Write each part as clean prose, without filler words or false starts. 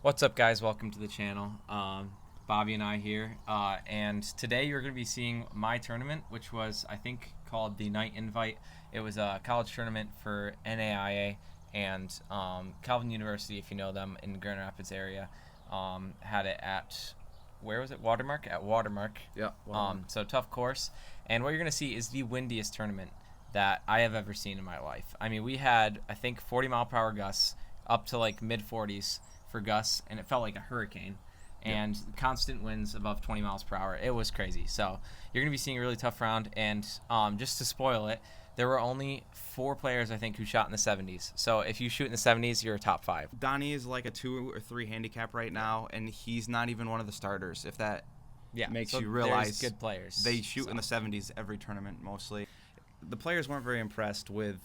What's up, guys? Welcome to the channel. Bobby and I here, and today you're going to be seeing my tournament, which was, I think, called the Night Invite. It was a college tournament for NAIA and Calvin University, if you know them, in the Grand Rapids area. Had it at, where was it? Watermark? At Watermark. Yeah. So tough course. And what you're going to see is the windiest tournament that I have ever seen in my life. I mean, we had, I think, 40-mile-per-hour gusts up to like mid-40s for gusts, and it felt like a hurricane. And constant winds above 20 miles per hour. It was crazy. So you're going to be seeing a really tough round. And just to spoil it, there were only 4 players, I think, who shot in the 70s. So if you shoot in the 70s, you're a top 5. Donnie is like a 2 or 3 handicap right now, and he's not even one of the starters. If that makes you realize, good players. They shoot in the 70s every tournament mostly. The players weren't very impressed with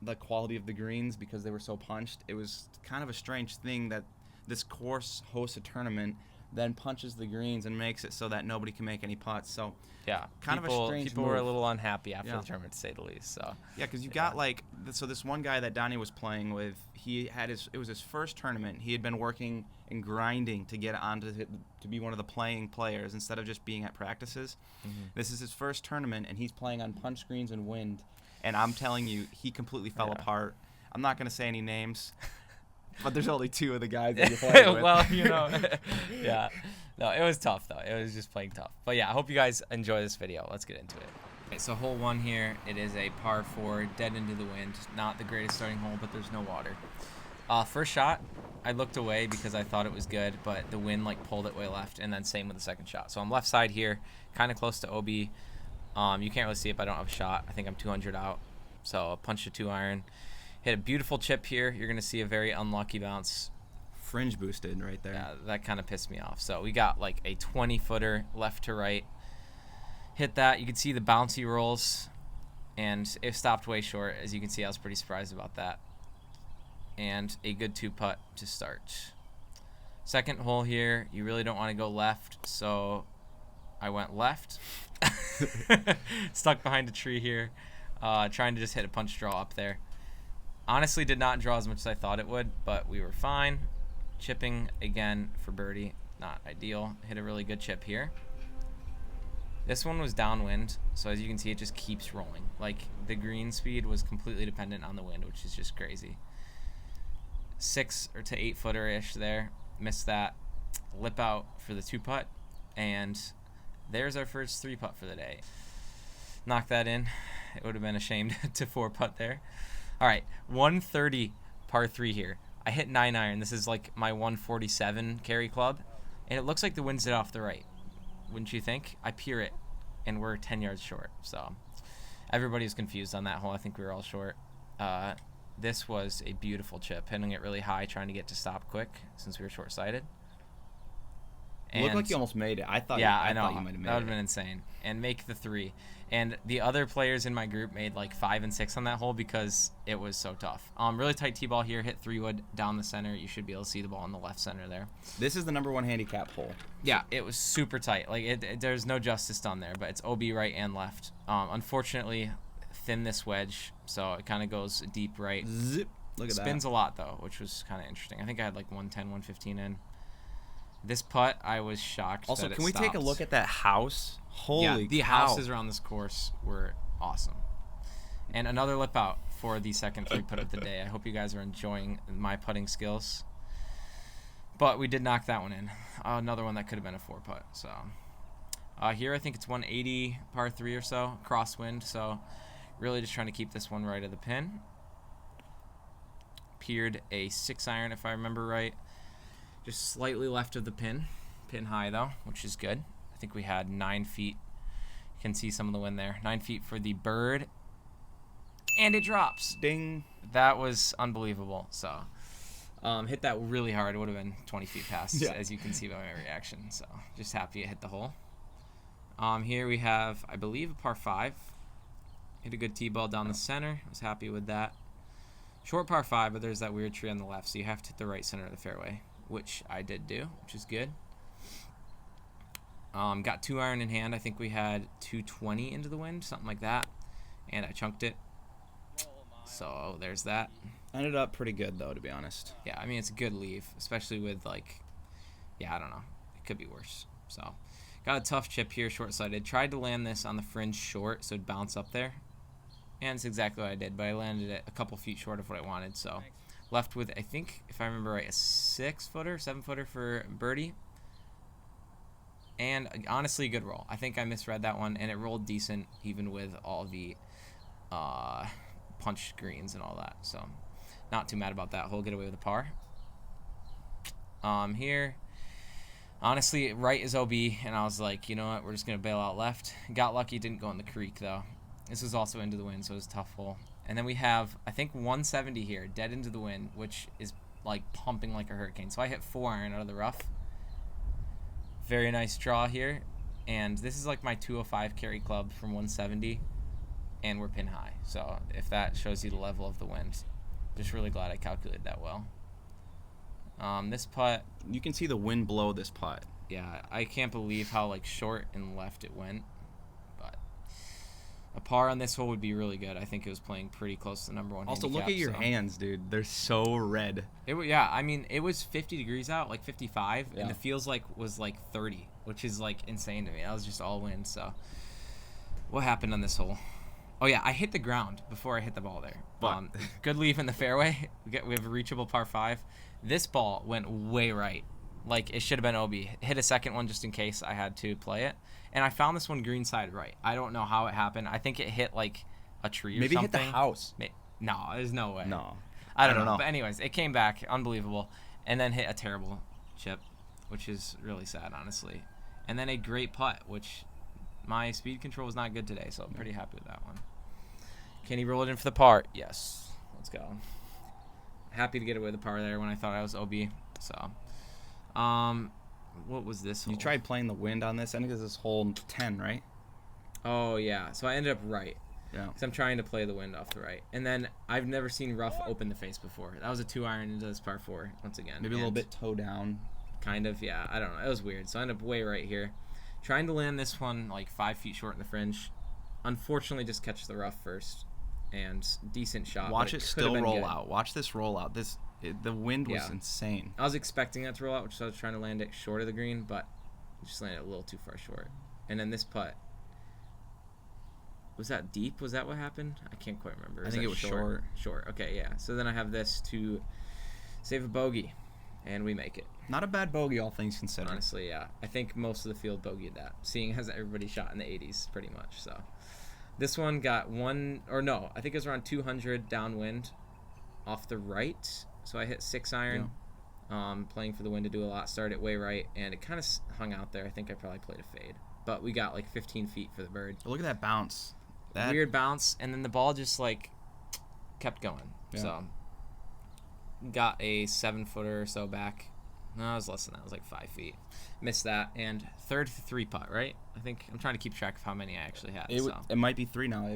the quality of the greens because they were so punched. It was kind of a strange thing that this course hosts a tournament, then punches the greens and makes it so that nobody can make any putts. So yeah, kind of a strange people move. were a little unhappy after the tournament, to say the least. So yeah, because you got like, so this one guy that Donnie was playing with, it was his first tournament. He had been working and grinding to get on to be one of the playing players instead of just being at practices. This is his first tournament, and he's playing on punch greens and wind. And I'm telling you, he completely fell apart. I'm not going to say any names. But there's only 2 of the guys that you're playing with. Well, you know, yeah. No, it was tough, though. It was just playing tough. But, yeah, I hope you guys enjoy this video. Let's get into it. Okay, so hole 1 here, it is a par 4, dead into the wind. Not the greatest starting hole, but there's no water. First shot, I looked away because I thought it was good, but the wind, like, pulled it way left, and then same with the second shot. So I'm left side here, kind of close to OB. You can't really see it, but I don't have a shot. I think I'm 200 out. So I punched a 2-iron. Hit a beautiful chip here. You're going to see a very unlucky bounce. Fringe boosted right there. Yeah, that kind of pissed me off. So we got like a 20-footer left to right. Hit that. You can see the bouncy rolls, and it stopped way short. As you can see, I was pretty surprised about that. And a good 2-putt to start. Second hole here, you really don't want to go left, so I went left. Stuck behind a tree here, trying to just hit a punch draw up there. Honestly, did not draw as much as I thought it would, but we were fine. Chipping again for birdie, not ideal. Hit a really good chip here. This one was downwind, so as you can see, it just keeps rolling. Like, the green speed was completely dependent on the wind, which is just crazy. 6 or to 8 footer-ish there. Missed that. Lip out for the 2-putt, and there's our first 3-putt for the day. Knock that in. It would have been a shame to 4-putt there. All right, 130 par 3 here. I hit 9-iron. This is like my 147 carry club, and it looks like the wind's off the right. Wouldn't you think? I peer it, and we're 10 yards short. So everybody was confused on that hole. I think we were all short. This was a beautiful chip, hitting it really high, trying to get to stop quick since we were short-sighted. It looked like you almost made it. I thought you might have made it. That would have been insane. And make the 3. And the other players in my group made like 5 and 6 on that hole because it was so tough. Really tight tee-ball here. Hit 3-wood down the center. You should be able to see the ball in the left center there. This is the #1 handicap hole. Yeah, it was super tight. Like there's no justice done there, but it's OB right and left. Unfortunately, thin this wedge, so it kind of goes deep right. Zip. Look at that. Spins a lot, though, which was kind of interesting. I think I had like 110, 115 in. This putt, I was shocked. Also, that can we take a look at that house? Holy cow. The houses around this course were awesome. And another lip out for the second 3-putt of the day. I hope you guys are enjoying my putting skills. But we did knock that one in. Another one that could have been a 4-putt. So here I think it's 180 par 3 or so, crosswind. So really just trying to keep this one right of the pin. Peered a 6-iron if I remember right. Just slightly left of the pin. Pin high, though, which is good. I think we had 9 feet. You can see some of the wind there. 9 feet for the bird. And it drops. Ding. That was unbelievable. So, hit that really hard. It would have been 20 feet past, as you can see by my reaction. So, just happy I hit the hole. Here we have, I believe, a par 5. Hit a good tee-ball down the center. Was happy with that. Short par 5, but there's that weird tree on the left, so you have to hit the right center of the fairway, which I did do, which is good. Got 2-iron in hand. I think we had 220 into the wind, something like that, and I chunked it. So there's that. Ended up pretty good, though, to be honest. Yeah, I mean, it's a good leave, especially with, like, yeah, I don't know. It could be worse. So, got a tough chip here, short-sighted. Tried to land this on the fringe short, so it'd bounce up there. And it's exactly what I did, but I landed it a couple feet short of what I wanted. So, left with, I think, if I remember right, a 6-footer, 7-footer for birdie. And, honestly, a good roll. I think I misread that one, and it rolled decent, even with all the punch greens and all that. So, not too mad about that hole. Get away with a par. Here, honestly, right is OB, and I was like, you know what, we're just going to bail out left. Got lucky, didn't go in the creek, though. This was also into the wind, so it was a tough hole. And then we have, I think, 170 here, dead into the wind, which is, like, pumping like a hurricane. So I hit 4-iron out of the rough. Very nice draw here. And this is, like, my 205 carry club from 170, and we're pin high. So if that shows you the level of the wind. Just really glad I calculated that well. This putt, You can see the wind blow this putt. yeah, I can't believe how like short and left it went. But a par on this hole would be really good. I think it was playing pretty close to the number one. Also, handicap, look at your so. hands, dude. They're so red. Yeah, I mean, it was 50 degrees out, like 55, Yeah. and the feels like was like 30, which is like insane to me. That was just all wind. So, what happened on this hole? Oh yeah, I hit the ground before I hit the ball there. But Good leave in the fairway. We have a reachable par 5. This ball went way right. Like, it should have been OB. Hit a second one just in case I had to play it. And I found this one green side right. I don't know how it happened. I think it hit, like, a tree or maybe something. hit the house. No, there's no way. No. I don't know. But anyways, it came back. Unbelievable. And then hit a terrible chip, which is really sad, honestly. And then a great putt, which my speed control was not good today, so I'm pretty happy with that one. Can he roll it in for the par? Yes. Let's go. Happy to get away with the par there when I thought I was OB. So, what was this hole? You tried playing the wind on this. I think this is hole 10, right? Oh, yeah. So I ended up right. Yeah. Because I'm trying to play the wind off the right. And then I've never seen rough open the face before. That was a 2-iron into this par 4 once again. Maybe a little bit toe down. Kind of, yeah. I don't know. It was weird. So I ended up way right here. Trying to land this one like 5 feet short in the fringe. Unfortunately, just catch the rough first. And decent shot. Watch it still roll good. out. Watch this roll out. The wind was insane. I was expecting that to roll out, which I was trying to land it short of the green, but just landed a little too far short. And then this putt. Was that deep? Was that what happened? I can't quite remember. I think it was short. Short. Okay, yeah. So then I have this to save a bogey, and we make it. Not a bad bogey, all things considered. Honestly, yeah. I think most of the field bogeyed that, seeing as everybody shot in the 80s pretty much. So this one got I think it was around 200 downwind off the right. So I hit 6-iron, playing for the wind to do a lot. Started way right, and it kind of hung out there. I think I probably played a fade. But we got like 15 feet for the bird. Look at that bounce. Weird bounce, and then the ball just like kept going. Yeah. So got a 7-footer or so back. No, it was less than that. It was like 5 feet. Missed that, and third 3-putt, right? I think I'm trying to keep track of how many I actually had. It might be 3 now.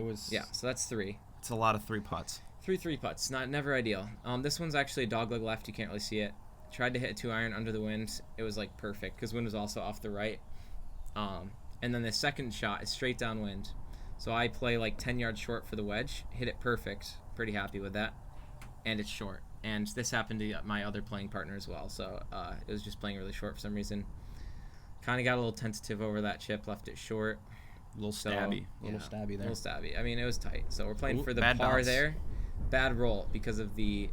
So that's 3. It's a lot of 3 putts. 3 putts, never ideal. This one's actually a dogleg left. You can't really see it. Tried to hit a 2-iron under the wind. It was like perfect because wind was also off the right. And then the second shot is straight downwind. So I play like 10 yards short for the wedge. Hit it perfect. Pretty happy with that. And it's short. And this happened to my other playing partner as well. So it was just playing really short for some reason. Kind of got a little tentative over that chip. Left it short. A little stabby. Little stabby there. A little stabby. I mean, it was tight. So we're playing for the bad par bounce. there. Bad roll because of the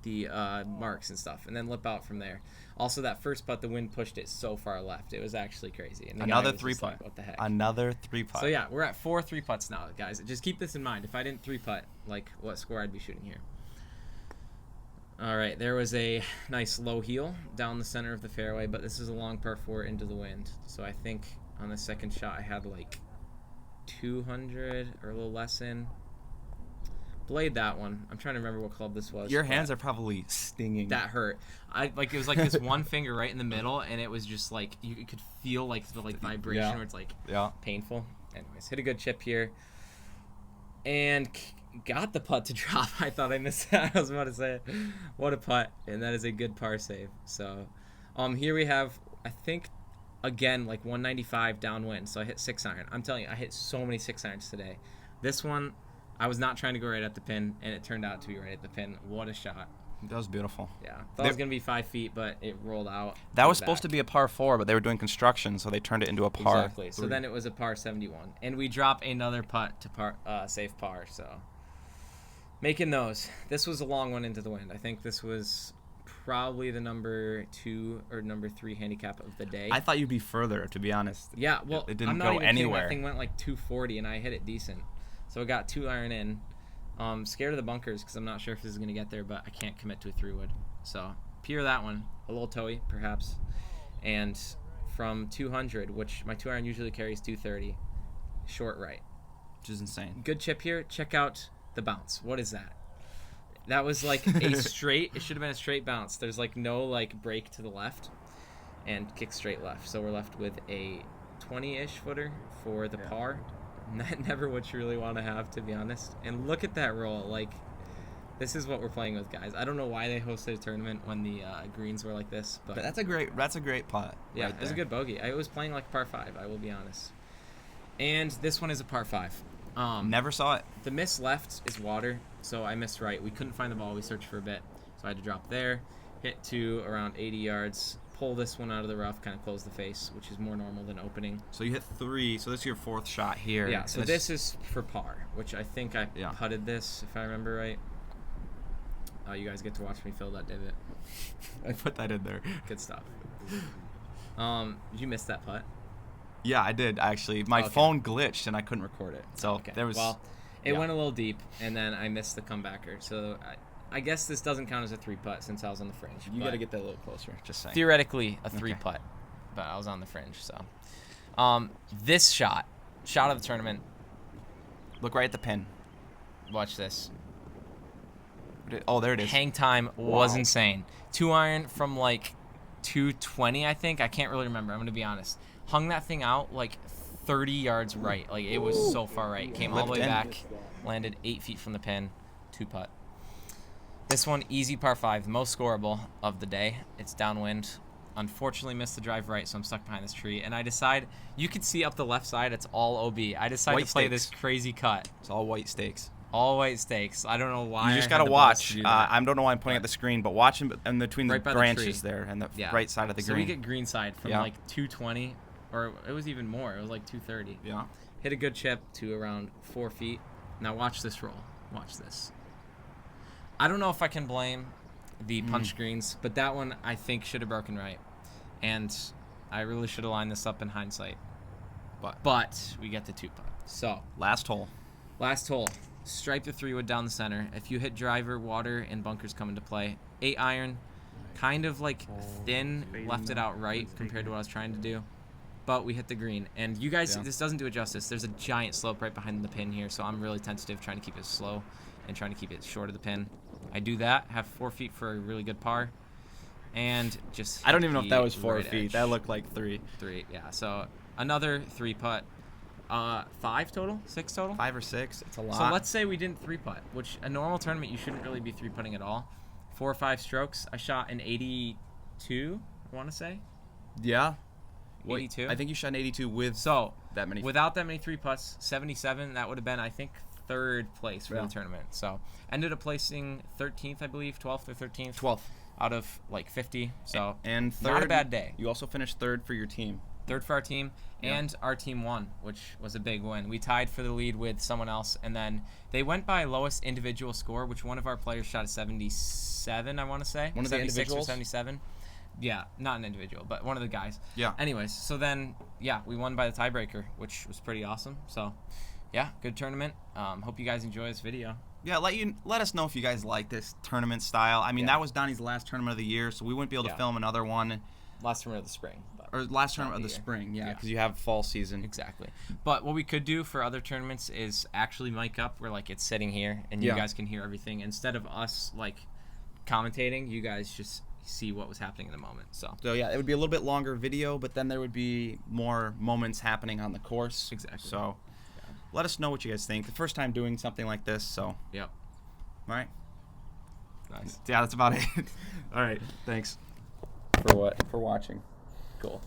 marks and stuff, and then lip out from there. Also, that first putt, the wind pushed it so far left. It was actually crazy. And Another 3-putt. Like, what the heck? Another 3-putt. So yeah, we're at 4 3-putts now, guys. Just keep this in mind. If I didn't 3-putt, like what score I'd be shooting here. All right, there was a nice low heel down the center of the fairway, but this is a long par 4 into the wind. So I think on the second shot I had like 200 or a little less in. Played that one. I'm trying to remember what club this was. Your hands are probably stinging. That hurt. It was like this one finger right in the middle, and it was just like you could feel like the vibration where it's like painful. Anyways, hit a good chip here, and got the putt to drop. I thought I missed that. I was about to say, what a putt, and that is a good par save. So, here we have, I think, again like 195 downwind. So I hit 6-iron. I'm telling you, I hit so many 6-irons today. This one, I was not trying to go right at the pin, and it turned out to be right at the pin. What a shot. That was beautiful. Yeah. Thought it was going to be 5 feet, but it rolled out. That was supposed to be a par 4, but they were doing construction, so they turned it into a par. Exactly. So then it was a par 71. And we drop another putt to save par, so making those. This was a long one into the wind. I think this was probably the number 2 or number 3 handicap of the day. I thought you'd be further, to be honest. Yeah, well, it didn't I'm not go even anywhere. Kidding. That thing went like 240, and I hit it decent. So I got 2 iron in. Scared of the bunkers because I'm not sure if this is going to get there, but I can't commit to a 3-wood. So pier that one, a little toey perhaps. And from 200, which my 2 iron usually carries 230, short right. Which is insane. Good chip here. Check out the bounce. What is that? That was like a straight, it should have been a straight bounce. There's like no like break to the left and kick straight left. So we're left with a 20-ish footer for the par. Never what you really want to have, to be honest. And look at that roll. Like, this is what we're playing with, guys. I don't know why they hosted a tournament when the greens were like this, but that's a great putt. Yeah, right it was a good bogey. I was playing like par 5, I will be honest. And this one is a par 5. Never saw it. The miss left is water, so I missed right. We couldn't find the ball. We searched for a bit, so I had to drop there, hit to around 80 yards, pull this one out of the rough, kind of close the face, which is more normal than opening. So you hit 3, so this is your 4th shot here. Yeah, so this is for par, which I think I putted this, if I remember right. Oh, you guys get to watch me fill that divot. I put that in there. Good stuff. Did you miss that putt? Yeah, I did, actually. My phone glitched, and I couldn't record it. So there was... Well, it went a little deep, and then I missed the comebacker. So I guess this doesn't count as a 3-putt since I was on the fringe. You got to get that a little closer, just saying. Theoretically, a 3-putt, but I was on the fringe, so. This shot of the tournament. Look right at the pin. Watch this. Oh, there it is. Hang time was insane. 2 iron from like 220, I think. I can't really remember. I'm going to be honest. Hung that thing out like 30 yards right. Like, it was so far right. Came all the way back. Landed 8 feet from the pin. 2-putt. This one, easy par 5. The most scoreable of the day. It's downwind. Unfortunately missed the drive right, so I'm stuck behind this tree. And I decide, you can see up the left side, it's all OB. I decide to play this crazy cut. It's all white stakes. All white stakes. I don't know why. You just got to watch. I don't know why I'm pointing at the screen, but watch in between the branches there and the right side of the green. So we get green side from like 220, or it was even more. It was like 230. Yeah. Hit a good chip to around 4 feet. Now watch this roll. Watch this. I don't know if I can blame the punch greens, but that one I think should have broken right. And I really should have lined this up in hindsight. But we get the 2-putt. So last hole. Stripe the 3-wood down the center. If you hit driver, water, and bunkers come into play. 8 iron, kind of like thin, left it out right compared to what I was trying to do. But we hit the green. And you guys, this doesn't do it justice. There's a giant slope right behind the pin here, so I'm really tentative trying to keep it slow and trying to keep it short of the pin. I do that, have 4 feet for a really good par, and just I don't even know if that was 4 feet. Edge. That looked like 3. 3, yeah. So another 3-putt. 5 total? 6 total? 5 or 6. It's a lot. So let's say we didn't 3-putt, which a normal tournament you shouldn't really be 3-putting at all. 4 or 5 strokes. I shot an 82, I want to say. Yeah. 82. I think you shot an 82 with that many. Without that many 3-putts, 77. That would have been, I think, 3rd place for the tournament. So ended up placing 13th, I believe, 12th or 13th. 12th out of like 50. So and third, not a bad day. You also finished 3rd for your team. 3rd for our team, and our team won, which was a big win. We tied for the lead with someone else, and then they went by lowest individual score, which one of our players shot a 77, I want to say. One of the 76 individuals? or 77. Yeah, not an individual, but one of the guys. Yeah. Anyways, so then, we won by the tiebreaker, which was pretty awesome. So, good tournament. Hope you guys enjoy this video. Yeah, let us know if you guys like this tournament style. I mean, that was Donnie's last tournament of the year, so we wouldn't be able to film another one. Last tournament of the spring. Or last tournament of the spring, because you have fall season. Exactly. But what we could do for other tournaments is actually mic up where, like, it's sitting here, and you guys can hear everything. Instead of us, like, commentating, you guys just see what was happening in the moment. So it would be a little bit longer video, but then there would be more moments happening on the course. Exactly. So let us know what you guys think. The first time doing something like this, so. Yep. All right. Nice. Yeah, that's about it. All right. Thanks. For what? For watching. Cool.